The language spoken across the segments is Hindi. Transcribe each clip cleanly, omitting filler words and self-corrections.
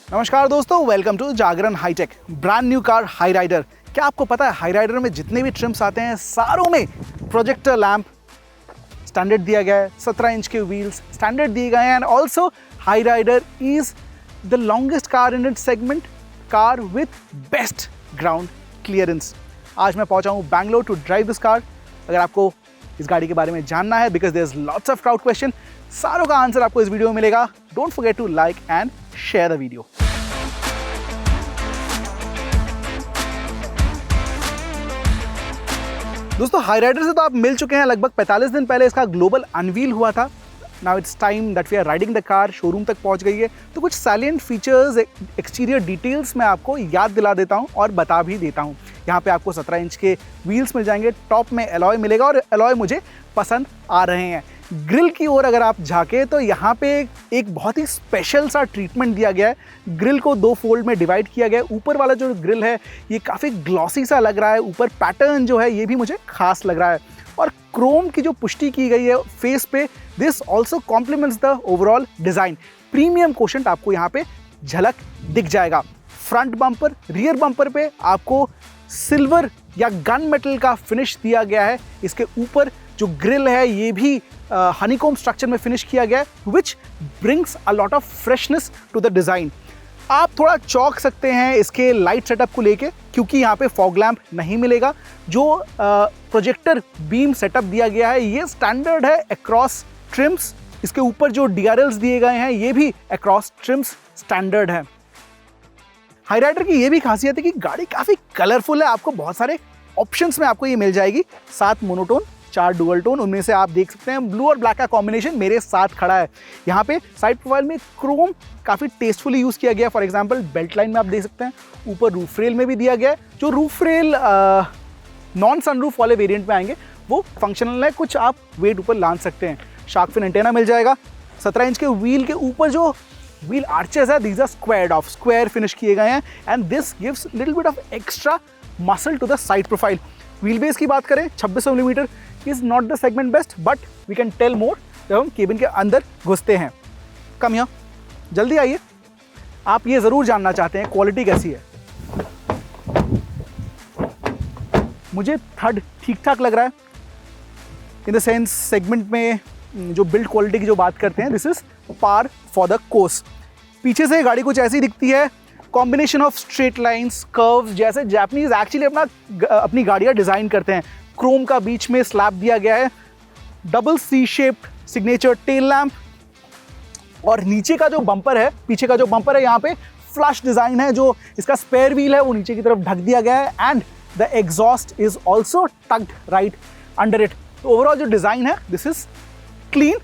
नमस्कार दोस्तों, welcome to Jagran hitech. Brand new car Hyryder. क्या आपको पता है हाई राइडर में जितने भी ट्रिम्स आते हैं सारों में प्रोजेक्टर लैंप स्टैंडर्ड दिया गया है, 17 इंच के व्हील्स स्टैंडर्ड दिए गए हैं। And also Hyryder is the longest car in its segment, car with best ground clearance. आज मैं पहुंचा हूँ Bangalore to drive this car. अगर आपको इस गाड़ी के बारे में जानना है, because there is lots of crowd question, सारों का आंसर आपको इस वीडियो में मिलेगा। Don't forget to like and share the video. दोस्तों, हाई राइडर से तो आप मिल चुके हैं। लगभग 45 दिन पहले इसका ग्लोबल अनवील हुआ था। Now it's time that we are riding the car. Showroom तक पहुंच गई है, तो कुछ सैलिएंट फीचर्स, एक्सटीरियर डिटेल्स मैं आपको याद दिला देता हूं और बता भी देता हूं। यहाँ पे आपको 17 इंच के व्हील्स मिल जाएंगे, टॉप में एलॉय मिलेगा और एलॉय मुझे पसंद आ रहे हैं। ग्रिल की ओर अगर आप झांके तो यहाँ पे एक बहुत ही स्पेशल सा ट्रीटमेंट दिया गया है। ग्रिल को 2 फोल्ड में डिवाइड किया गया है। ऊपर वाला जो ग्रिल है ये काफ़ी ग्लॉसी सा लग रहा है। ऊपर पैटर्न जो है ये भी मुझे खास लग रहा है और क्रोम की जो पुष्टि की गई है फेस पे, this also compliments the overall design. Premium quotient आपको यहाँ पे झलक दिख जाएगा। फ्रंट बम्पर, रियर बम्पर पे आपको सिल्वर या गन मेटल का फिनिश दिया गया है। इसके ऊपर जो ग्रिल है ये भी हनीकॉम स्ट्रक्चर में फिनिश किया गया है, which brings a lot of freshness to the design. आप थोड़ा चौंक सकते हैं इसके लाइट सेटअप को लेके, क्योंकि यहाँ पे फॉग लैम्प नहीं मिलेगा। जो प्रोजेक्टर बीम सेटअप दिया गया है ये स्टैंडर्ड है अक्रॉस ट्रिम्स। इसके ऊपर जो DRLs दिए गए हैं ये भी अक्रॉस ट्रिम्स स्टैंडर्ड है। हाई राइडर की ये भी खासियत है कि गाड़ी काफ़ी कलरफुल है। आपको बहुत सारे ऑप्शंस में आपको ये मिल जाएगी। 7 मोनोटोन, 4 डुअल टोन, उनमें से आप देख सकते हैं ब्लू और ब्लैक का कॉम्बिनेशन मेरे साथ खड़ा है। यहाँ पे साइड प्रोफाइल में क्रोम काफ़ी टेस्टफुली यूज़ किया गया है। फॉर एग्जांपल बेल्ट लाइन में आप देख सकते हैं, ऊपर रूफ रेल में भी दिया गया है। जो रूफ रेल नॉन सनरूफ वाले वेरिएंट में आएंगे वो फंक्शनल है, कुछ आप वेट ऊपर लाद सकते हैं। शार्क फिन एंटेना मिल जाएगा। 17 इंच के व्हील के ऊपर जो व्हील आर्चेस है, these are squared off, square finish किए गए हैं and this gives little bit of extra muscle to the side profile. Wheel base की बात करें, 2600 millimetre is not the segment best, but we can tell more जब हम केबिन के अंदर घुसते हैं। कम यहाँ, जल्दी आइए। आप ये ज़रूर जानना चाहते हैं क्वालिटी कैसी है। मुझे थर्ड ठीक ठाक लग रहा है। इन द सेंस सेगमेंट में जो बिल्ड क्वालिटी की जो बात करते हैं, this is par for the course. पीछे से गाड़ी कुछ ऐसी दिखती है, combination of straight lines, curves, जैसे जापानीज एक्चुअली अपनी गाड़ियाँ डिज़ाइन करते हैं। क्रोम का बीच में स्लैब दिया गया है, double C shaped signature tail lamp, और नीचे का जो बम्पर है, पीछे का जो बम्पर है यहाँ पे फ्लश डिज़ाइन है। जो इसका स्पेयर व्हील है वो नीचे की तरफ ढक दिया गया है and the exhaust is also tucked right under it. तो ओवरऑल जो डिज़ाइन है दिस इज क्लीन,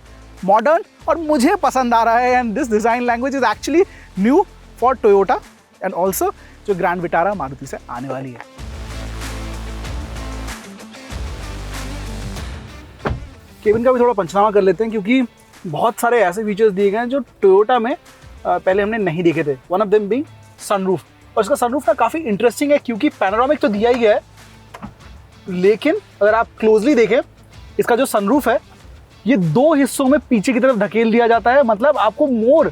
मॉडर्न और मुझे पसंद आ रहा है। And this design language is actually new for Toyota and also जो ग्रैंड विटारा मारुति से आने वाली है। केबिन का भी थोड़ा पंचनामा कर लेते हैं, क्योंकि बहुत सारे ऐसे फीचर्स दिए गए हैं जो टोयोटा में पहले हमने नहीं देखे थे। One of them being sunroof. और इसका सनरूफ ना काफ़ी इंटरेस्टिंग है, क्योंकि पैनोरामिक तो दिया ही है, लेकिन अगर आप क्लोजली देखें इसका जो सनरूफ है ये 2 हिस्सों में पीछे की तरफ धकेल दिया जाता है। मतलब आपको मोर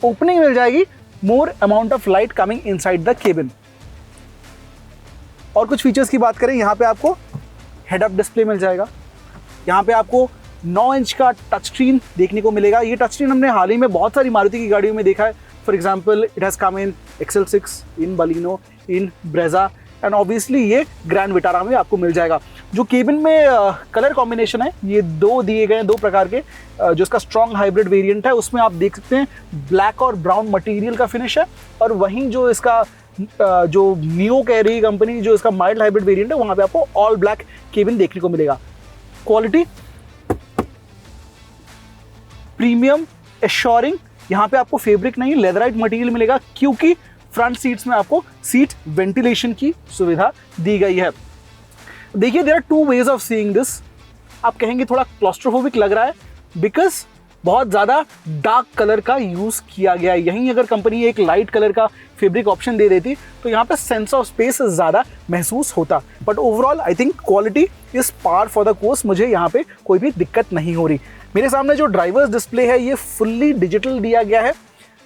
ओपनिंग मिल जाएगी, more amount of light coming inside the cabin. और कुछ फीचर्स की बात करें, यहाँ पे आपको हेड अप डिस्प्ले मिल जाएगा। यहाँ पे आपको 9 इंच का टच स्क्रीन देखने को मिलेगा। ये टच स्क्रीन हमने हाल ही में बहुत सारी मारुति की गाड़ियों में देखा है। For example it has come in XL6, in Baleno, in Brezza and obviously ये ग्रैंड विटारा में आपको मिल जाएगा। जो केबिन में कलर कॉम्बिनेशन है ये 2 दिए गए हैं, 2 प्रकार के। जो इसका स्ट्रॉन्ग हाइब्रिड वेरिएंट है उसमें आप देख सकते हैं ब्लैक और ब्राउन मटेरियल का फिनिश है, और वहीं जो इसका जो नियो कह रही है कंपनी, जो इसका माइल्ड हाइब्रिड वेरिएंट है, वहाँ पे आपको ऑल ब्लैक केबिन देखने को मिलेगा। क्वालिटी प्रीमियम एश्योरिंग, यहाँ पे आपको फैब्रिक नहीं लेदराइट मटेरियल मिलेगा, क्योंकि फ्रंट सीट्स में आपको सीट वेंटिलेशन की सुविधा दी गई है। देखिए, there are 2 ways of seeing this. आप कहेंगे थोड़ा क्लॉस्ट्रोफोबिक लग रहा है, बिकॉज बहुत ज़्यादा डार्क कलर का यूज़ किया गया है। यहीं अगर कंपनी एक लाइट कलर का फैब्रिक ऑप्शन दे देती तो यहाँ पे सेंस ऑफ स्पेस ज़्यादा महसूस होता। But overall I think quality is par for the course. मुझे यहाँ पे कोई भी दिक्कत नहीं हो रही। मेरे सामने जो ड्राइवर्स डिस्प्ले है ये फुल्ली डिजिटल दिया गया है।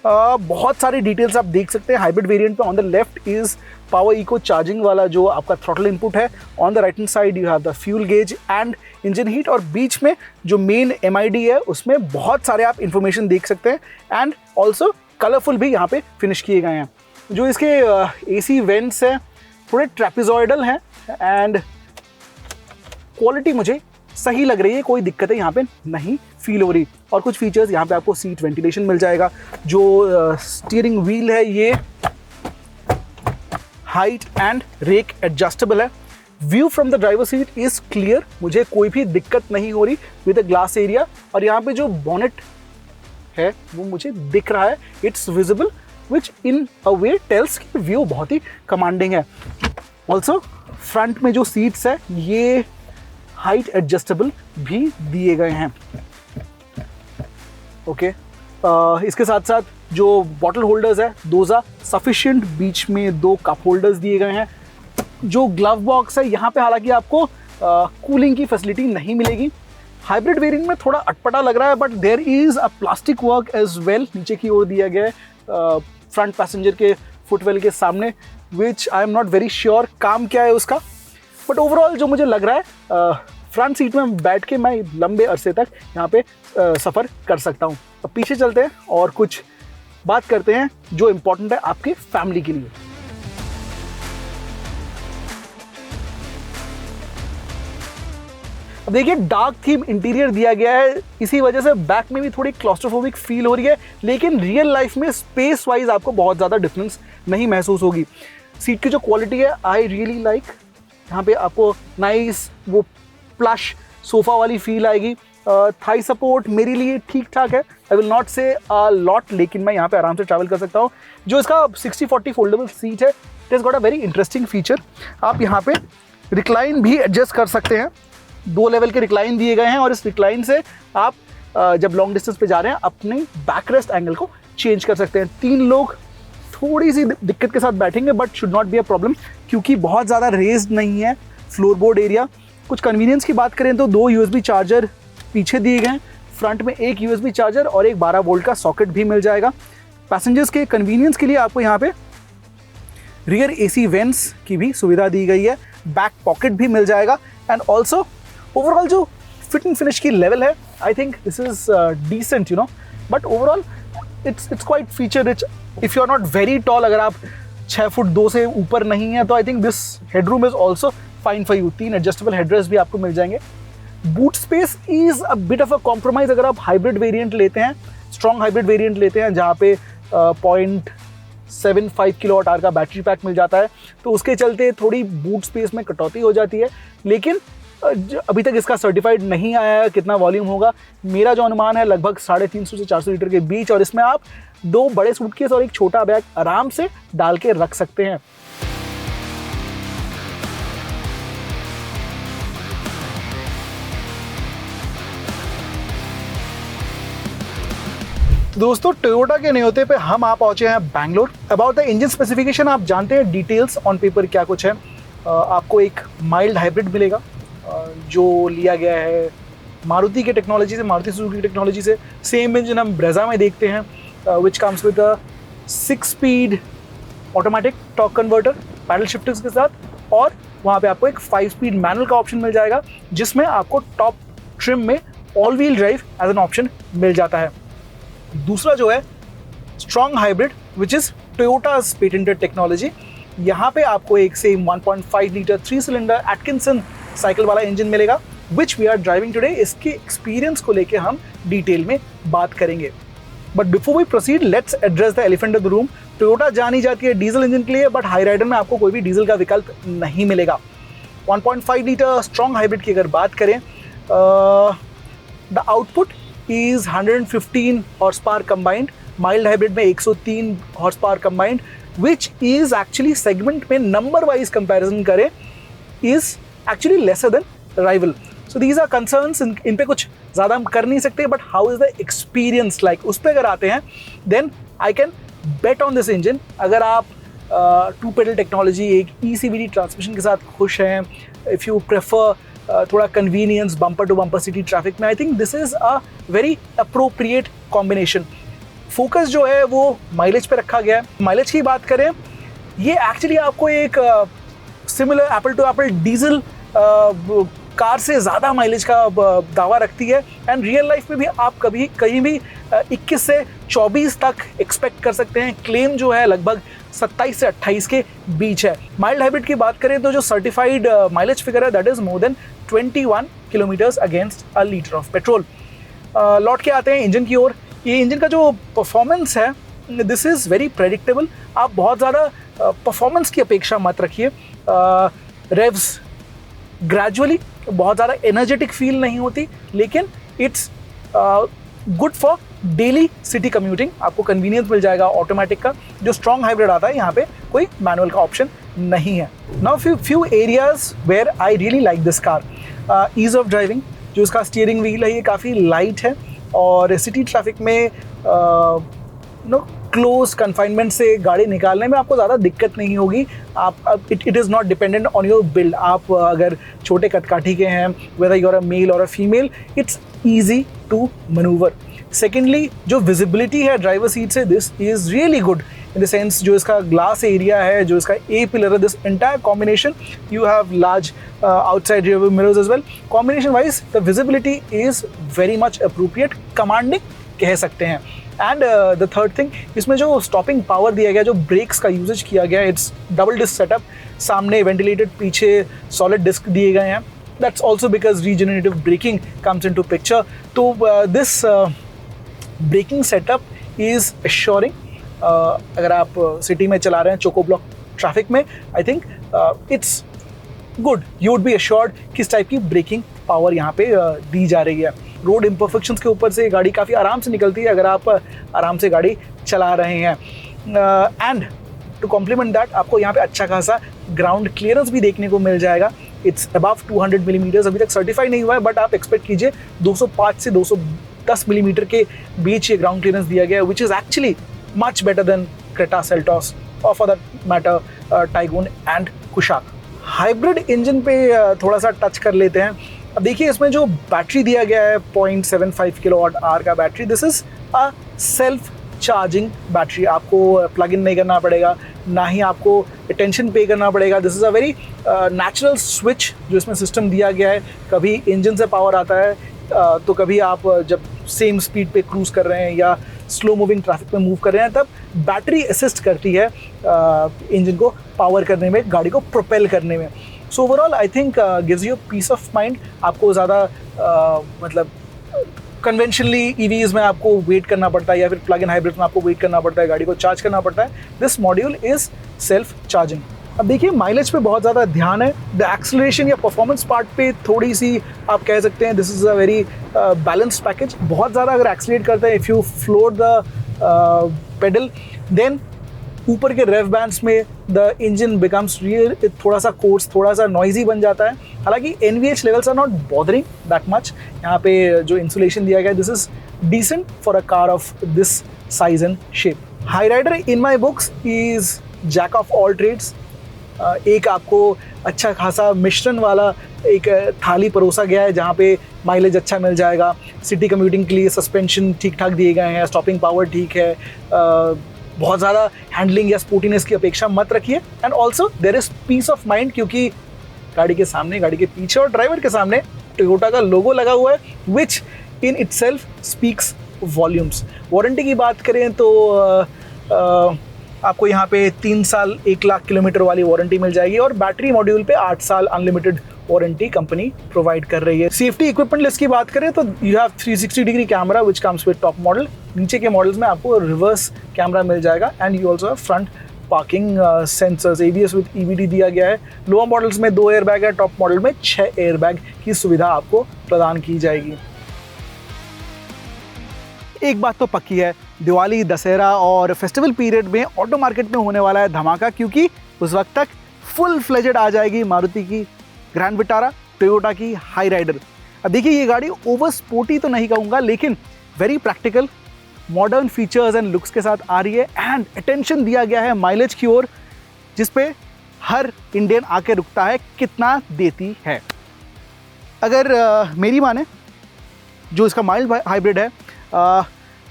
बहुत सारी डिटेल्स आप देख सकते हैं हाइब्रिड वेरिएंट पे। On the left is power eco charging वाला जो आपका थ्रॉटल इनपुट है। On the right hand side you have the fuel gauge and engine heat, और बीच में जो मेन MID है उसमें बहुत सारे आप इंफॉर्मेशन देख सकते हैं एंड ऑल्सो कलरफुल भी यहाँ पे फिनिश किए गए हैं। जो इसके AC वेंट्स हैं थोड़े ट्रेपेजॉइडल हैं एंड क्वालिटी मुझे सही लग रही है, कोई दिक्कतें यहाँ पे नहीं फील हो रही। और कुछ फीचर्स यहाँ पे आपको सीट वेंटिलेशन मिल जाएगा। जो स्टीयरिंग व्हील है ये हाइट एंड रेक एडजस्टेबल है। View from the driver seat is clear, मुझे कोई भी दिक्कत नहीं हो रही विद द ग्लास एरिया। और यहाँ पे जो बॉनेट है वो मुझे दिख रहा है, it's visible, which in a way tells कि व्यू बहुत ही कमांडिंग है। ऑल्सो फ्रंट में जो सीट्स है ये हाइट एडजस्टेबल भी दिए गए हैं। ओके, इसके साथ साथ जो बॉटल होल्डर्स है दोज आर सफिशिएंट, बीच में 2 कप होल्डर्स दिए गए हैं। जो ग्लव बॉक्स है यहाँ पे हालांकि आपको कूलिंग की फैसिलिटी नहीं मिलेगी। हाइब्रिड वेरिएंट में थोड़ा अटपटा लग रहा है but there is a plastic work as well, नीचे की ओर दिया गया है फ्रंट पैसेंजर के फुटवेल के सामने, which I am not very sure काम क्या है उसका। बट ओवरऑल जो मुझे लग रहा है फ्रंट सीट में बैठ के मैं लंबे अरसे तक यहाँ पे सफ़र कर सकता हूँ। अब पीछे चलते हैं और कुछ बात करते हैं जो इम्पोर्टेंट है आपके फैमिली के लिए। अब देखिए डार्क थीम इंटीरियर दिया गया है, इसी वजह से बैक में भी थोड़ी क्लॉस्ट्रोफोबिक फील हो रही है, लेकिन रियल लाइफ में स्पेस वाइज आपको बहुत ज़्यादा डिफरेंस नहीं महसूस होगी। सीट की जो क्वालिटी है आई रियली लाइक, यहाँ पे आपको नाइस वो प्लश सोफ़ा वाली फील आएगी। थाई सपोर्ट मेरे लिए ठीक ठाक है, आई विल नॉट से अ लॉट, लेकिन मैं यहाँ पे आराम से ट्रैवल कर सकता हूँ। जो इसका 60-40 फोल्डेबल सीट है, it is got a very interesting feature. आप यहाँ पे रिक्लाइन भी एडजस्ट कर सकते हैं, 2 लेवल के रिक्लाइन दिए गए हैं और इस रिक्लाइन से आप जब लॉन्ग डिस्टेंस पे जा रहे हैं अपने बैक रेस्ट एंगल को चेंज कर सकते हैं। 3 लोग थोड़ी सी दिक्कत के साथ बैठेंगे but should not be a problem, क्योंकि बहुत ज़्यादा रेज्ड नहीं है फ्लोरबोर्ड एरिया। कुछ कन्वीनियंस की बात करें तो 2 USB चार्जर पीछे दिए गए हैं, फ्रंट में 1 USB चार्जर और एक 12 वोल्ट का सॉकेट भी मिल जाएगा। पैसेंजर्स के कन्वीनियंस के लिए आपको यहाँ पे रियर AC वेंट्स की भी सुविधा दी गई है, बैक पॉकेट भी मिल जाएगा एंड ऑल्सो ओवरऑल जो फिट एंड फिनिश की लेवल है I think this is decent you know, but overall it's quite feature rich. If you are not very tall, अगर आप 6 फुट 2 से ऊपर नहीं है तो आई think this headroom is also fine for you. 3 adjustable headrest भी आपको मिल जाएंगे। Boot space is a bit of a compromise अगर आप हाइब्रिड वेरिएंट लेते हैं, स्ट्रॉन्ग हाइब्रिड वेरिएंट लेते हैं जहाँ पे 0.75 किलोवाट आवर का बैटरी पैक मिल जाता है, तो उसके चलते थोड़ी बूट स्पेस में कटौती हो जाती है। लेकिन अभी तक इसका सर्टिफाइड नहीं आया है कितना वॉल्यूम होगा, मेरा जो अनुमान है लगभग 350 से 400 लीटर के बीच, और इसमें आप 2 बड़े सूटकेस और एक छोटा बैग आराम से डाल के रख सकते हैं। दोस्तों टोयोटा के न्योते पे हम आ पहुंचे हैं Bangalore. About the engine specification आप जानते हैं, डिटेल्स ऑन पेपर क्या कुछ है। आपको एक माइल्ड हाइब्रिड मिलेगा जो लिया गया है मारुति के टेक्नोलॉजी से, मारुति सुजुकी की टेक्नोलॉजी से। सेम इंजन हम ब्रेजा में देखते हैं which comes with 6 speed automatic torque converter paddle shifters के साथ, और वहाँ पे आपको एक 5 स्पीड मैनुअल का ऑप्शन मिल जाएगा जिसमें आपको टॉप ट्रिम में all wheel drive as an option मिल जाता है। दूसरा जो है strong hybrid which is Toyota's patented technology. यहाँ पे आपको एक same 1.5 litre 3 cylinder Atkinson cycle वाला इंजन मिलेगा which we are driving today. इसके एक्सपीरियंस को लेके हम डिटेल में बात करेंगे, but before we proceed let's address the elephant in the room. Toyota जानी जाती है डीजल इंजन के लिए, बट हाई राइडर में आपको कोई भी डीजल का विकल्प नहीं मिलेगा। 1.5 लीटर स्ट्रॉन्ग हाइब्रिड की अगर बात करें, the output is 115 horse power combined, mild hybrid में 103 horse power combined, which is actually segment में नंबर वाइज कंपैरिजन करें is actually lesser than rival. So these are concerns, इन पे कुछ ज़्यादा हम कर नहीं सकते, but how is the experience like, उस पर अगर आते हैं then I can bet on this engine. अगर आप 2 पेडल टेक्नोलॉजी, एक ECVT ट्रांसमिशन के साथ खुश हैं, इफ़ यू प्रेफर थोड़ा convenience bumper to bumper city traffic में, I think this is a very appropriate combination. Focus जो है वो माइलेज पे रखा गया है। माइलेज की बात करें, ये एक्चुअली आपको एक similar apple to apple diesel car से ज़्यादा माइलेज का दावा रखती है। एंड रियल लाइफ में भी आप कभी कहीं भी 21 से 24 तक एक्सपेक्ट कर सकते हैं। क्लेम जो है लगभग 27 से 28 के बीच है। माइल्ड हाइब्रिड की बात करें तो जो सर्टिफाइड माइलेज फिगर है that is more than 21 kilometres against a litre of petrol. लौट के आते हैं इंजन की ओर। ये इंजन का जो परफॉर्मेंस है दिस इज़ वेरी प्रेडिक्टेबल। आप बहुत ज़्यादा परफॉर्मेंस की अपेक्षा मत रखिए। रेव्स ग्रेजुअली, बहुत ज़्यादा एनर्जेटिक फील नहीं होती, लेकिन it's good for daily city commuting. आपको कन्वीनियंस मिल जाएगा ऑटोमेटिक का। जो स्ट्रॉन्ग हाइब्रिड आता है यहाँ पे कोई मैनुअल का ऑप्शन नहीं है। Now few areas where I really like this car. Ease of driving, जो इसका स्टीयरिंग व्हील है ये काफ़ी लाइट है और सिटी ट्रैफिक में क्लोज कन्फाइनमेंट से गाड़ी निकालने में आपको ज़्यादा दिक्कत नहीं होगी। आप it is not dependent on your build. आप अगर छोटे कदकाठी के हैं, whether you are a male और a female, it's easy to manoeuvre. Secondly, जो विजिबिलिटी है ड्राइवर सीट से, this is really good in the sense जो इसका ग्लास एरिया है, जो इसका ए पिलर है, this entire combination, you have large outside rear mirrors as well. Combination wise the visibility is very much appropriate, commanding कह सकते हैं। एंड द थर्ड थिंग, इसमें जो स्टॉपिंग पावर दिया गया, जो ब्रेक्स का यूजेज किया गया, इट्स डबल डिस्क सेटअप, सामने वेंटिलेटेड, पीछे सॉलिड डिस्क दिए गए हैं। That's also because regenerative braking comes into picture. तो this braking setup is assuring. अगर आप सिटी में चला रहे हैं चोको ब्लॉक ट्रैफिक में, I think it's good, you would be assured किस टाइप की ब्रेकिंग पावर यहाँ पे दी जा रही है। रोड इम्परफेक्शंस के ऊपर से गाड़ी काफ़ी आराम से निकलती है अगर आप आराम से गाड़ी चला रहे हैं। एंड टू कॉम्प्लीमेंट दैट, आपको यहाँ पे अच्छा खासा ग्राउंड क्लियरेंस भी देखने को मिल जाएगा। इट्स अबव 200 मिलीमीटर्स, अभी तक सर्टिफाई नहीं हुआ है, बट आप एक्सपेक्ट कीजिए 205 से 210 मिलीमीटर के बीच ये ग्राउंड क्लियरेंस दिया गया है, which is actually much better than Creta, Seltos और for that matter Taigun and Kushaq. Hybrid engine पे थोड़ा सा टच कर लेते हैं। अब देखिए इसमें जो बैटरी दिया गया है 0.75 किलोवाट आवर का battery, this is a self charging battery. आपको प्लग इन नहीं करना पड़ेगा, ना ही आपको अटेंशन पे करना पड़ेगा। This is a very natural switch जो इसमें सिस्टम दिया गया है। कभी इंजन से पावर आता है तो कभी आप जब सेम स्पीड पे क्रूज कर रहे हैं या स्लो मूविंग ट्रैफिक में मूव कर रहे हैं, तब बैटरी असिस्ट करती है इंजन को पावर करने में, गाड़ी को प्रोपेल करने में। So overall I think gives you peace of mind. आपको ज़्यादा मतलब कन्वेंशनली ईवीज़ में आपको वेट करना पड़ता है या फिर प्लग इन हाइब्रिड में आपको वेट करना पड़ता है, गाड़ी को चार्ज करना पड़ता है। This module is self charging. अब देखिए माइलेज पे बहुत ज़्यादा ध्यान है। द एक्सेलरेशन या परफॉर्मेंस पार्ट पे थोड़ी सी आप कह सकते हैं this is a very balanced package. बहुत ज़्यादा अगर एक्सेलरेट करते हैं, if you floor the pedal, then ऊपर के रेव बैंड्स में द इंजन बिकम्स रियल थोड़ा सा कोर्स, थोड़ा सा नॉइजी बन जाता है। हालांकि NVH levels are not bothering that much. यहाँ पे जो इंसुलेशन दिया गया है, this is decent for a car of this size and shape. Hyryder in my books is jack of all trades. एक आपको अच्छा खासा मिश्रण वाला एक थाली परोसा गया है जहाँ पे माइलेज अच्छा मिल जाएगा। सिटी कम्यूटिंग के लिए सस्पेंशन ठीक ठाक दिए गए हैं, स्टॉपिंग पावर ठीक है, बहुत ज़्यादा हैंडलिंग या स्पोर्टीनेस की अपेक्षा मत रखिए। And also there is peace of mind, क्योंकि गाड़ी के सामने, गाड़ी के पीछे और ड्राइवर के सामने टोयोटा का लोगो लगा हुआ है, which in itself speaks volumes. Warranty की बात करें तो आपको यहाँ पे 3 साल 1 लाख किलोमीटर वाली वारंटी मिल जाएगी और बैटरी मॉड्यूल पे 8 साल अनलिमिटेड वारंटी कंपनी प्रोवाइड कर रही है। सेफ्टी इक्विपमेंट लिस्ट की बात करें तो you have 360 degree camera which comes with top model. नीचे के मॉडल्स में आपको रिवर्स कैमरा मिल जाएगा and you also have front parking sensors. ABS with EBD दिया गया है। लोअर मॉडल्स में 2 एयरबैग है, टॉप मॉडल में 6 एयरबैग की सुविधा आपको प्रदान की जाएगी। एक बात तो पक्की है, दिवाली, दशहरा और फेस्टिवल पीरियड में ऑटो मार्केट में होने वाला है धमाका, क्योंकि उस वक्त तक फुल फ्लेजेड आ जाएगी मारुति की ग्रैंड विटारा, टोयोटा की हाई राइडर। अब देखिए ये गाड़ी ओवर स्पोर्टी तो नहीं कहूँगा, लेकिन very practical, modern features and looks के साथ आ रही है। एंड अटेंशन दिया गया है माइलेज की ओर, जिस पे हर इंडियन आके रुकता है कितना देती है। अगर मेरी माने, जो इसका माइल्ड हाइब्रिड है,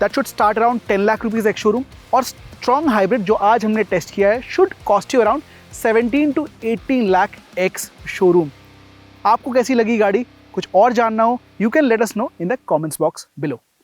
that should start around 10 lakh rupees ex showroom, और स्ट्रॉन्ग हाइब्रिड जो आज हमने टेस्ट किया है should cost you around 17 to 18 lakh ex showroom. आपको कैसी लगी गाड़ी? कुछ और जानना हो, you can let us know in the comments box below.